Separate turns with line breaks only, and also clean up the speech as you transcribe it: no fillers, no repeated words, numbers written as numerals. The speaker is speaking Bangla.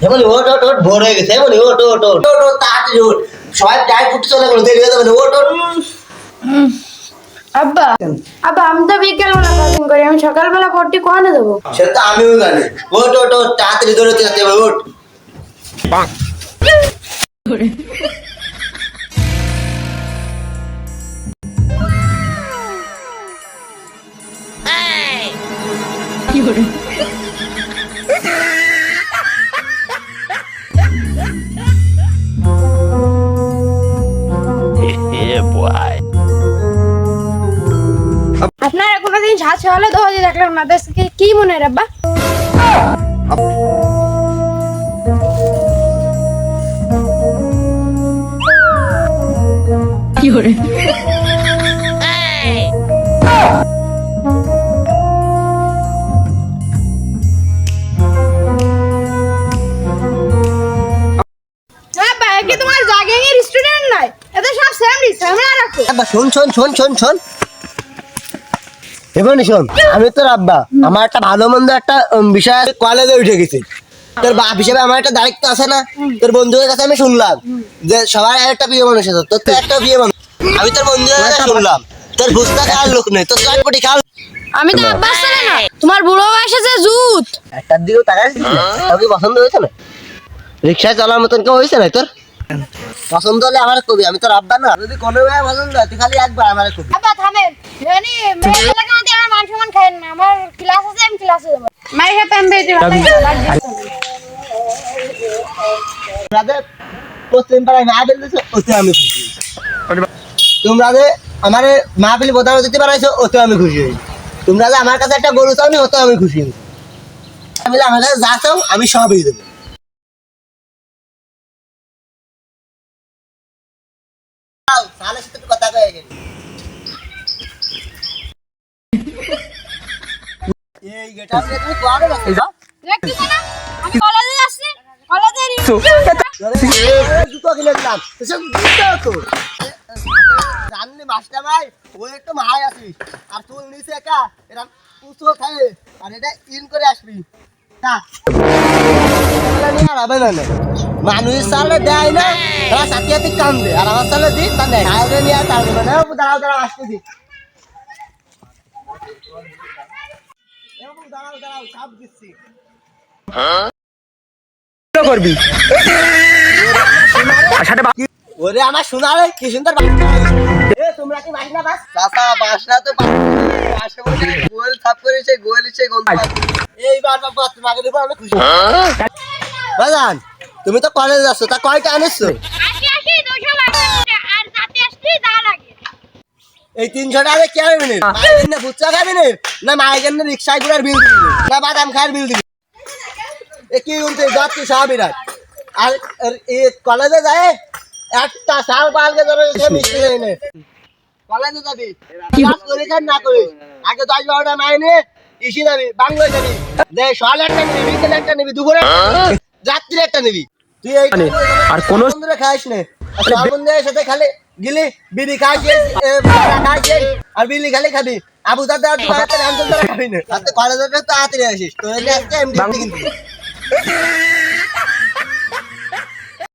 এমনি ওট ওট ওট ভোর হয়ে গেছে এমনি ওট ওট ওট ওট ওট তাড়াতাড়ি ওট সবাই টাইম ফুটে চলে গেল দেরি হয়ে যাবে ওট ওট
আব্বা আব্বা আমি তো বিকেলবেলা কোচিং করি, আমি সকালবেলা পড়তে কোয়ানে দেবো?
সেটা তো আমিও জানি ওট ওট ওট তাড়াতাড়ি দৌড়তে যেতে হবে ওট
আপনারা কোনোদিন সাত সকালে দোহাজি দেখলেন না, দেশকে কি মনে হয় আব্বা? কি করে তোমার জাগিং এর স্টুডেন্ট নাই, এদের সব সেমরি সেমরা রাখো।
আব্বা শোন শোন শোন শোন শোন এমনি শোন, আমি তোর আব্বা, আমার একটা ভালো মন্দ একটা বিষয় কলেজে উঠে গেছি। তোর বাপ হিসেবে আমার একটা দায়িত্ব আছে না? তোর বন্ধুদের কাছে আমি শুনলাম যে সবার একটা প্রিয় মানুষ আছে, তোর তো একটা প্রিয় মানুষ। আমি তোর বন্ধুদের কাছে শুনলাম তোর ফুচকা খাওয়ার লোক নেই, তোর চটপটি খাও।
আমি তো আব্বা ছেলে না, তোমার বুড়ো বয়সে যে জুত
একটার দিকেও তাকাইছিস না? তোর কি পছন্দ হয়েছে না? রিক্সায় চলার মতন কেউ হয়েছে না তোর? পছন্দ হলে আমার কবি, আমি তোর আব্বা না? যদি কোনো ভাই পছন্দ হয় তুই খালি একবার আমার কবি।
আব্বা থামেন, জানি মেয়েগুলো কাঁদে আমার মান সম্মান খায় না, আমার ক্লাস আছে আমি ক্লাসে যাব। মাই হেপ এম বেটি
তোমরা পশ্চিম পাড়ায় মাহফিল দিছো ওতে আমি খুশি। তোমরা যে আমার মাহফিল প্রধান অতিথি বানাইছো ওতে আমি খুশি হই। তোমরা যে আমার কাছে একটা গরু চাওনি ওতে আমি খুশি হই। আমি আমার কাছে যা চাও আমি সবই দেবো। সালের সাথে একটু কথা কয়ে গেলি। এই গেটা আপনি তুমি কোয়ারে রাখতে যাও।
দেখছিস না আমি কলেজে যাচ্ছি, কলেজে
জুতো কিনে দিলাম এসব জুতো তো জানলি মাস্টার ভাই ওই একটু মাহাই আসিস আর তুই নিচে একা এরা পুষো খায় আর এটা ইন করে আসবি না আর হবে না মানুষ সালে দেয় না তারা সাথে সাথে কাম দেয় আর আমার সালে দিই তা দেয় আগে নিয়ে আর তার মানে দাঁড়াও দাঁড়াও আসতে দি দাঁড়াও দাঁড়াও সব দিচ্ছি
করবি
ওরে আমার শোনালে কি সুন্দর তোমরা কি বাসনা বাস চাচা বাসনা তো বাসে বলে গোল সাফ করেছে গোল এসে গোল এইবার বাবা তোমাকে দেবো আমি খুশি বাজান তুমি তো কলেজে যাচ্ছ তা কয়টা আনেছো
আসি 200 লাগে আর সাথে আসছি যা লাগে
এই 300 টাকা কি হবে না মাইকেন না ফুচকা খাবে না মাইকেন না রিকশায় ঘোরার বিল দিবি না বাদাম খাওয়ার বিল দিবি এ কি উনতে যাচ্ছি সবই রাত আর এই কলেজে যায় একটা সাল পালকে ধরে মিষ্টি দেয় না কলেজে যাবি ক্লাস করিস আর না করিস আগে 10-12টা মাইনে ইসি যাবি বাংলায় যাবি যে সকালে একটা নিবি বিকেলে একটা নিবি দুপুরে রাত্রে একটা নিবি তুই এই
আর কোন
বন্ধুরা খাইস না সব বন্ধুদের সাথে খালি গিলি বিড়ি খাইছিস খাইছিস আর বিড়ি খালি খাবি আবু দাদা তুই রাতে রান্না খাবি না রাতে কলেজে তো তাড়াতাড়ি আসিস তোর আজকে এমডি কিন্তু